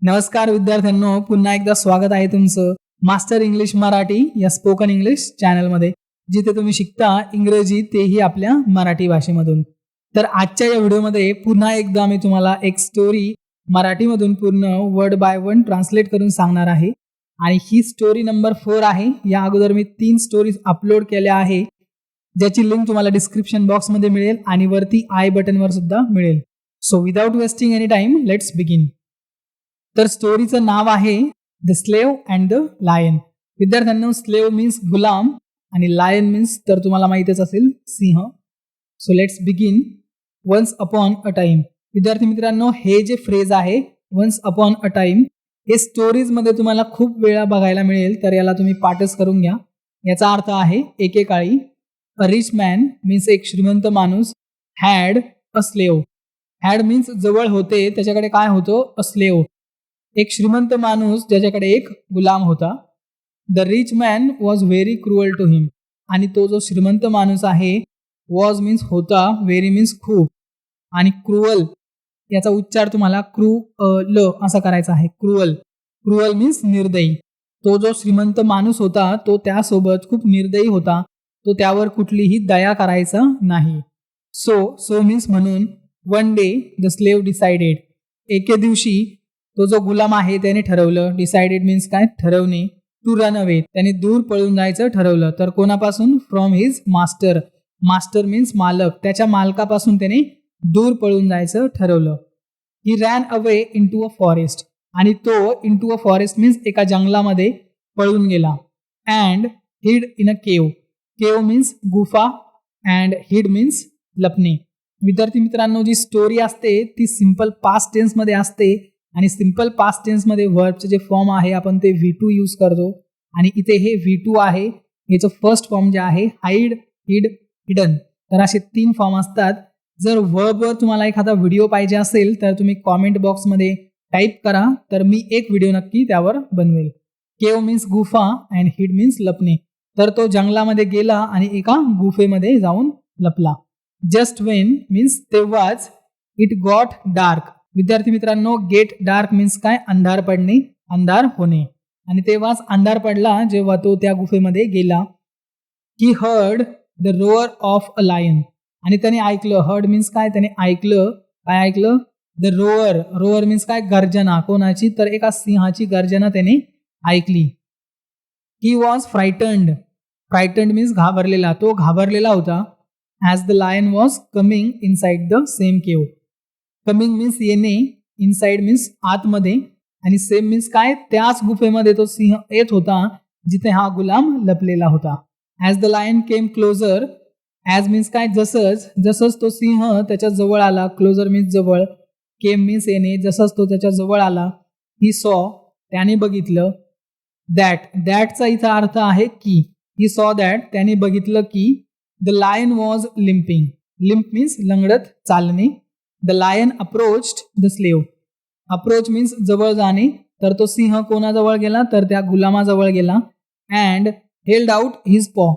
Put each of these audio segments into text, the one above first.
नमस्कार विद्यार्थ्यांनो, पुन्हा एकदा स्वागत आहे तुमचं मास्टर इंग्लिश मराठी या स्पोकन इंग्लिश चॅनलमध्ये, जिथे तुम्ही शिकता इंग्रजी तेही आपल्या मराठी भाषेमधून. तर आजच्या या व्हिडिओमध्ये पुन्हा एकदा मी तुम्हाला एक स्टोरी मराठीमधून पूर्ण वर्ड बाय वर्ड ट्रान्सलेट करून सांगणार आहे. आणि ही स्टोरी नंबर 4 आहे. या अगोदर मी 3 स्टोरीज अपलोड केल्या आहे, ज्याची लिंक तुम्हाला डिस्क्रिप्शन बॉक्समध्ये मिळेल आणि वरती आय बटनवर सुद्धा मिळेल. So without wasting any time, let's begin. तर स्टोरीचं नाव आहे the slave and the lion. विद्यार्थ्यांनो, स्लेव मीन्स गुलाम आणि लायन मीन्स तर तुम्हाला माहितीच असेल सिंह. So let's begin. Once upon a time. विद्यार्थी मित्रांनो, हे जे फ्रेज आहे वन्स अपॉन अ टाइम, हे स्टोरीज मध्ये तुम्हाला खूप वेळा बघायला मिळेल, तर याला तुम्ही पाठच करून घ्या. याचा अर्थ आहे एकेकाळी. अ रिच मॅन मीन्स एक श्रीमंत माणूस. Had a slave. Had means जवळ होते, त्याच्याकडे काय होतं? A slave. एक श्रीमंत माणूस ज्याच्याकडे एक गुलाम होता. The rich man was very cruel to him. आणि तो जो श्रीमंत माणूस आहे, वॉज मीन्स होता, व्हेरी मीन्स खूप, आणि क्रुअल याचा उच्चार तुम्हाला ल असा करायचा आहे. क्रुअल. क्रुअल मीन्स निर्दयी. तो जो श्रीमंत माणूस होता तो त्यासोबत खूप निर्दयी होता. तो त्यावर कुठलीही दया करायचा नाही. सो मीन्स म्हणून. One day the slave decided. एके दिवशी तो जो गुलाम आहे त्याने ठरवलं. डिसाइडेड मीन्स काय? ठरवणे. To run away. त्याने दूर पळून जायचं ठरवलं. तर कोणापासून? From his master. Master means मालक. त्याच्या मालकापासून त्याने दूर पळून जायचं ठरवलं. He ran away into a forest. आणि तो into a forest means एका जंगलामध्ये पळून गेला. अँड हिड इन अ केव. केव मीन्स गुफा अँड हिड मीन्स लपणे. विद्यार्थी मित्रांनो, जी स्टोरी असते ती सिंपल पास्ट टेन्स मध्ये असते. आणि सिंपल पास्ट टेन्स मध्ये वर्बचे जे फॉर्म आहे आपण ते V2 यूज करतो. आणि इथे हे V2 आहे. याचं फर्स्ट फॉर्म जे आहे हाईड, हिड, हिडन. तर असे 3 फॉर्म असतात. जर वर्बवर तुम्हाला एखादा व्हिडिओ पाहिजे असेल तर तुम्ही कॉमेंट बॉक्समध्ये टाईप करा, तर मी एक व्हिडिओ नक्की त्यावर बनवेल. केव मीन्स गुफा अँड हिड मीन्स लपणे. तर तो जंगलामध्ये गेला आणि एका गुफेमध्ये जाऊन लपला. जस्ट वेन मीन्स तेव्हाच. It got dark. विद्यार्थी मित्रांनो, गेट डार्क मीन्स काय? अंधार पडणे, अंधार होणे. आणि तेव्हाच अंधार पडला जेव्हा तो त्या गुफेमध्ये गेला. He heard the roar of a lion. आणि त्याने ऐकलं. हर्ड मीन्स काय? त्याने ऐकलं. काय ऐकलं? The row or. रोअर मीन्स काय? गर्जना. कोणाची? तर एका सिंहाची गर्जना त्याने ऐकली. He was frightened. Frightened means घाबरलेला. तो घाबरलेला होता. As the lion was coming inside the same cave. Coming means येणे, इनसाइड मीन्स आतमध्ये, आणि सेम मीन्स काय? त्याच गुफेमध्ये तो सिंह येत होता जिथे हा गुलाम लपलेला होता. As the lion came closer. As means काय? जसंच. जसंच तो सिंह त्याच्या जवळ आला. क्लोजर मीन्स जवळ. केम मीन्स येणे. जसंच तो त्याच्या जवळ आला. He saw. त्याने बघितलं. दॅट. दॅटचा इथं अर्थ आहे की. He saw that. त्याने बघितलं की the lion was limping. Limp means लंगडत चालणे. The lion approached the slave. Approach means जवळ जाणे. तर तो सिंह कोणाजवळ गेला? तर त्या गुलामाजवळ गेला. अँड हेल्ड आउट हिज पॉ.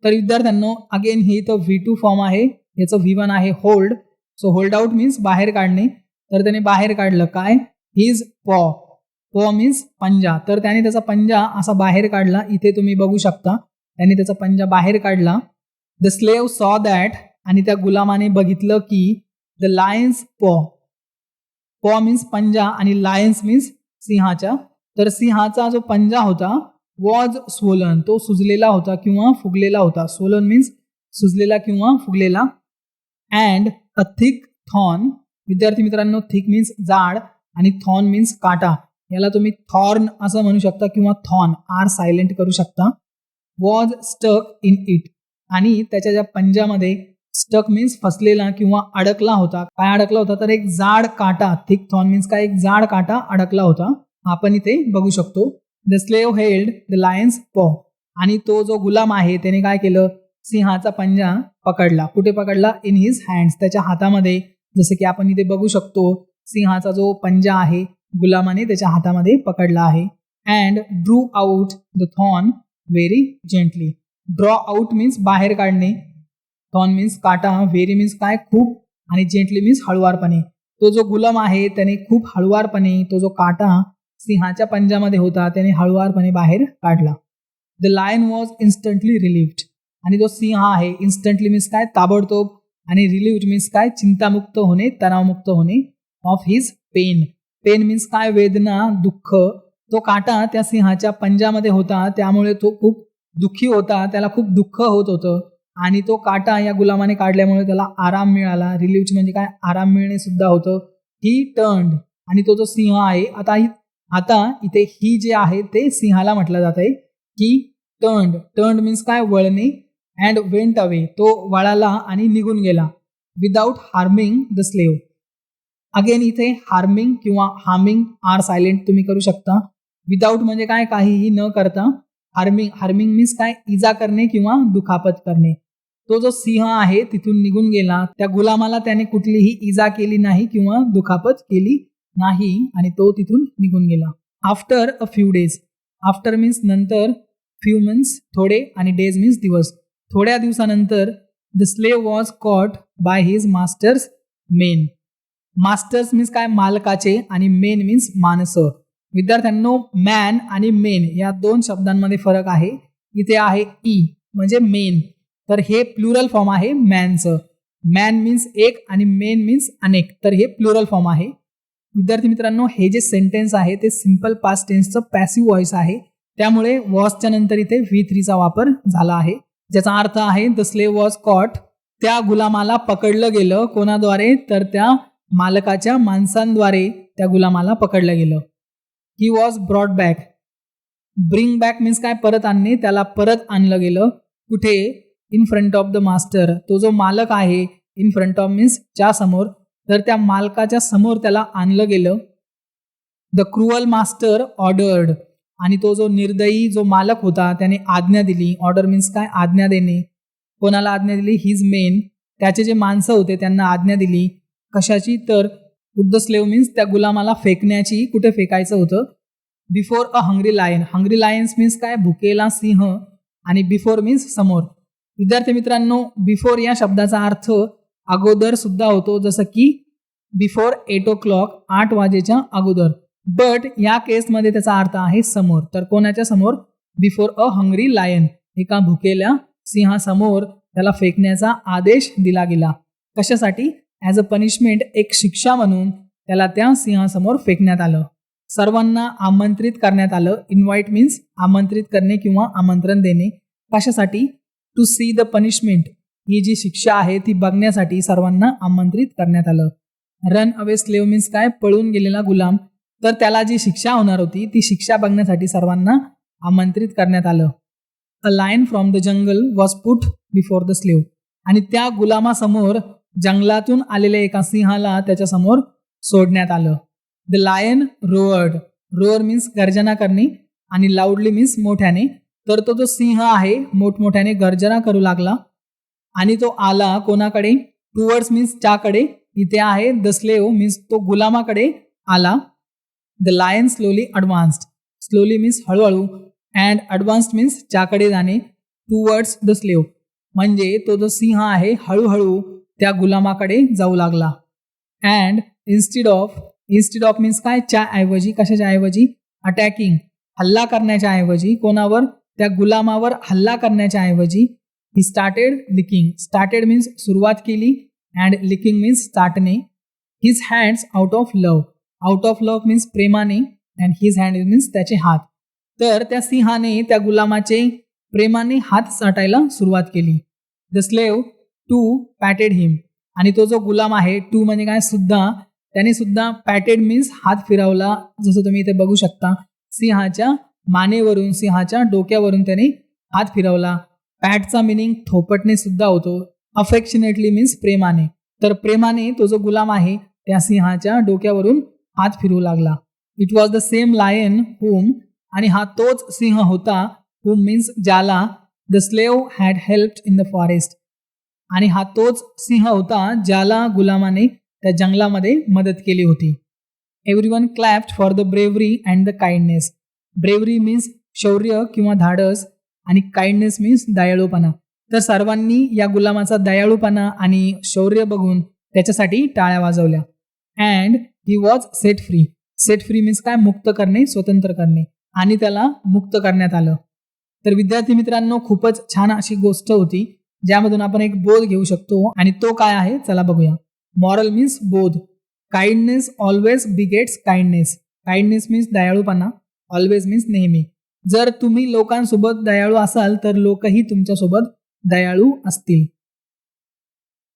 तर विद्यार्थ्यांनो, अगेन ही इथं V2 फॉर्म आहे. याचं V1 आहे hold. So hold out means बाहेर काढणे. तर त्याने बाहेर काढलं काय? हिज पॉ. पॉ मीन्स पंजा. तर त्याने त्याचा पंजा असा बाहेर काढला. इथे तुम्ही बघू शकता. त्याने त्याचा पंजा बाहेर काढला. द स्लेव सॉ दॅट. आणि त्या गुलामाने बघितलं की द लायन्स पॉ. पॉ मीन्स पंजा आणि लायन्स मीन्स सिंहाच्या. तर सिंहाचा जो पंजा होता वॉज स्वोलन. तो सुजलेला होता किंवा फुगलेला होता. स्वोलन मीन्स सुजलेला किंवा फुगलेला. And a thick thorn. विद्यार्थी मित्रांनो, थिक मीन्स जाड आणि थॉर्न मीन्स काटा. याला तुम्ही थॉर्न असं म्हणू शकता किंवा थॉर्न, आर सायलेंट करू शकता. Was stuck in it. आणि त्याच्या ज्या पंजामध्ये स्टक मीन्स फसलेला किंवा अडकला होता. काय अडकला होता? तर एक जाड काटा. थिक थॉर्न मीन्स काय? एक जाड काटा अडकला होता. आपण इथे बघू शकतो. The slave held the lion's paw. आणि तो जो गुलाम आहे त्याने काय केलं? सिंहाचा पंजा पकडला. कुठे पकडला? In his hands. त्याच्या हातामध्ये. जसं की आपण इथे बघू शकतो, सिंहाचा जो पंजा आहे गुलामाने त्याच्या हातामध्ये पकडला आहे. And Drew out the thorn very gently. Draw out means बाहेर काढणे. थॉर्न मीन्स काटा. व्हेरी मीन्स काय? खूप. आणि जेंटली मीन्स हळुवारपणे. तो जो गुलाम आहे त्याने खूप हळुवारपणे तो जो काटा सिंहाच्या पंजामध्ये होता त्याने हळुवारपणे बाहेर काढला. The lion was instantly relieved. आणि जो सिंह आहे इन्स्टंटली मीन्स काय ताबडतोब, आणि रिलीव्ड मीन्स काय चिंतामुक्त होणे, तणावमुक्त होणे of his pain. Pain means काय वेदना, दुःख. तो काटा त्या सिंहाच्या पंजामध्ये होता त्यामुळे तो खूप दुःखी होता, त्याला खूप दुःख होत होतं आणि तो काटा या गुलामाने काढल्यामुळे त्याला आराम मिळाला. रिलीव्ड म्हणजे काय आराम मिळणे सुद्धा होतं. ही टर्न्ड. आणि तो जो सिंह आहे आता इथे ही जे आहे ते सिंहाला म्हटलं जात आहे की टर्न्ड मीन्स काय वळणे, अँड वेंट अवे तो वळाला आणि निघून गेला. Without harming the slave. Again इथे हार्मिंग किंवा हार्मिंग आर सायलेंट तुम्ही करू शकता. विदाउट म्हणजे काय काहीही न करता. हार्मिंग मीन्स काय इजा करणे किंवा दुखापत करणे. तो जो सिंह आहे तिथून निघून गेला, त्या गुलामाला त्याने कुठलीही इजा केली नाही किंवा दुखापत केली नाही आणि तो तिथून निघून गेला. After a few days. After means नंतर, फ्यू मीन्स थोडे आणि डेज मीन्स दिवस. थोड्या दिवसानंतर the slave was caught by his masters main. Masters means काय मालकाचे आणि मेन मीन्स माणसं. विद्यार्थ्यांनो मॅन आणि मेन या दोन शब्दांमध्ये फरक आहे. इथे आहे ई म्हणजे मेन, तर हे प्लुरल फॉर्म आहे मॅनचं. मॅन मीन्स एक आणि मेन मीन्स अनेक, तर हे प्लुरल फॉर्म आहे. विद्यार्थी मित्रांनो हे जे सेंटेन्स आहे ते सिम्पल पास्ट टेन्सचं पॅसिव्ह व्हॉइस आहे, त्यामुळे वॉजच्या नंतर इथे V3 चा वापर झाला आहे, ज्याचा अर्थ आहे द स्लेव वॉज कॉट. त्या गुलामाला पकडलं गेलं. कोणाद्वारे? तर त्या मालकाच्या माणसांद्वारे त्या गुलामाला पकडलं गेलं. He was brought back. Bring back means काय परत आणणे, त्याला परत आणलं गेलं. कुठे? In front of the master. तो जो मालक आहे इन फ्रंट ऑफ मीन्स च्या समोर, तर त्या मालकाच्या समोर त्याला आणलं गेलं. The cruel master ordered. आणि तो जो निर्दयी जो मालक होता त्याने आज्ञा दिली. ऑर्डर मीन्स काय आज्ञा देणे. कोणाला आज्ञा दिली? His main. त्याचे जे माणसं होते त्यांना आज्ञा दिली. कशाची? तर पुट द स्लेव मीन्स त्या गुलामाला फेकण्याची. कुठे फेकायचं होतं? Before a hungry lion. Hungry lions means काय भुकेला सिंह, आणि बिफोर मीन्स समोर. विद्यार्थी मित्रांनो बिफोर या शब्दाचा अर्थ अगोदर सुद्धा होतो, जसं की बिफोर 8 o'clock 8 वाजेच्या अगोदर. बट या केसमध्ये त्याचा अर्थ आहे समोर. तर कोणाच्या समोर? Before a hungry lion. एका भुकेल्या सिंहासमोर त्याला फेकण्याचा आदेश दिला गेला. कशासाठी? ॲज अ पनिशमेंट, एक शिक्षा म्हणून त्याला त्या सिंहासमोर फेकण्यात आलं. सर्वांना आमंत्रित करण्यात आलं. इन्व्हाइट मीन्स आमंत्रित करणे किंवा आमंत्रण देणे. कशासाठी? To see the punishment. ही जी शिक्षा आहे ती बघण्यासाठी सर्वांना आमंत्रित करण्यात आलं. रन अवे स्लेव मीन्स काय पळून गेलेला गुलाम. तर त्याला जी शिक्षा होणार होती ती शिक्षा बघण्यासाठी सर्वांना आमंत्रित करण्यात आलं. A lion from the jungle was put before the slave. आणि त्या गुलामासमोर जंगलातून आलेल्या एका सिंहाला त्याच्यासमोर सोडण्यात आलं. The lion roared. Roar means गर्जना करणे आणि लाऊडली मीन्स मोठ्याने. तर तो जो सिंह आहे मोठमोठ्याने गर्जना करू लागला आणि तो आला कोणाकडे? टुवर्ड्स मीन्स च्याकडे. इथे आहे द स्लेव मीन्स तो गुलामाकडे आला. The lion slowly advanced. Slowly means हळूहळू, अँड अडव्हान्स्ड मीन्स च्याकडे जाणे. टुवर्ड्स द स्लेव म्हणजे तो जो सिंह आहे हळूहळू त्या गुलामाकडे जाऊ लागला. अँड इन्स्टिड ऑफ मीन्स काय? च्या ऐवजी. कशाच्या ऐवजी? अटॅकिंग, हल्ला करण्याच्या ऐवजी. कोणावर? त्या गुलामावर हल्ला करण्याच्या ऐवजी he started licking. Started means सुरुवात केली, अँड लिकिंग मीन्स चाटणे. His hands out of love. Out of love means प्रेमाने, अँड हिज हँड मीन्स त्याचे हात. तर त्या सिंहाने त्या गुलामाचे प्रेमाने हात चाटायला सुरुवात केली. द स्लेव टू पॅटेड हिम. आणि तो जो गुलाम आहे टू म्हणजे काय? सुद्धा. त्याने सुद्धा पॅटेड मीन्स हात फिरवला. जसं तुम्ही इथे बघू शकता सिंहाच्या मानेवरून, सिंहाच्या डोक्यावरून त्याने हात फिरवला. पॅटचा मिनिंग थोपटणे सुद्धा होतो. अफेक्शनेटली मीन्स प्रेमाने. तर प्रेमाने तो जो गुलाम आहे त्या सिंहाच्या डोक्यावरून हात फिरवू लागला. It was the same lion whom. आणि हा तोच सिंह होता. हुम मीन्स ज्याला the slave had helped in the forest. आणि हा तोच सिंह होता ज्याला गुलामाने त्या जंगलामध्ये मदत केली होती. Everyone clapped for the bravery and the kindness. Bravery means शौर्य किंवा धाडस, आणि काइंडनेस मीन्स दयाळूपणा. तर सर्वांनी या गुलामाचा दयाळूपणा आणि शौर्य बघून त्याच्यासाठी टाळ्या वाजवल्या. And he was set free. Set free means काय, मुक्त करणे, स्वतंत्र करणे, आणि त्याला मुक्त करण्यात आलं. तर विद्यार्थी मित्रांनो, खूपच छान अशी गोष्ट होती ज्यामधून आपण एक बोध घेऊ शकतो, आणि तो काय आहे चला बघूया. मॉरल मीन्स बोध. Kindness always begets kindness. Kindness means दयाळूपणा, ऑलवेज मीन्स नेहमी. जर तुम्ही लोकांसोबत दयाळू असाल तर लोकही तुमच्यासोबत दयाळू असतील.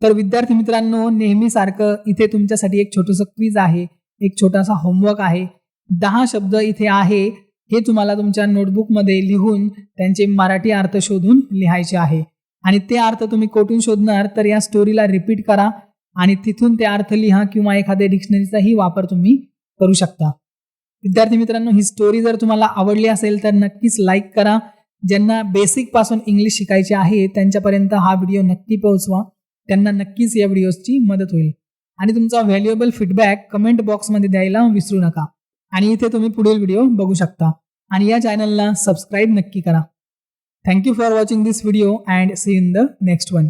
तर विद्यार्थी मित्रांनो, नेहमीसारखं इथे तुमच्यासाठी एक छोटंसं क्विज आहे, एक छोटासा होमवर्क आहे. 10 शब्द इथे आहे, हे तुम्हाला तुमच्या नोटबुकमध्ये लिहून त्यांचे मराठी अर्थ शोधून लिहायचे आहे. आणि ते अर्थ तुम्ही कोठून शोधणार, तर या स्टोरीला रिपीट करा आणि तिथून ते अर्थ लिहा, किंवा एखाद्या डिक्शनरीचाही वापर तुम्ही करू शकता. विद्यार्थी मित्रांनो, ही स्टोरी जर तुम्हाला आवडली असेल तर नक्कीच लाईक करा. ज्यांना बेसिक पासून इंग्लिश शिकायचे आहे त्यांच्यापर्यंत हा व्हिडिओ नक्की पोहोचवा. त्यांना नक्कीच या व्हिडिओची मदत होईल. आणि तुमचा व्हॅल्युएबल फीडबॅक कमेंट बॉक्समध्ये द्यायला विसरू नका. आणि इथे तुम्ही पुढील व्हिडिओ बघू शकता. आणि या चॅनलला सबस्क्राईब नक्की करा. Thank you for watching this video and see in the next one.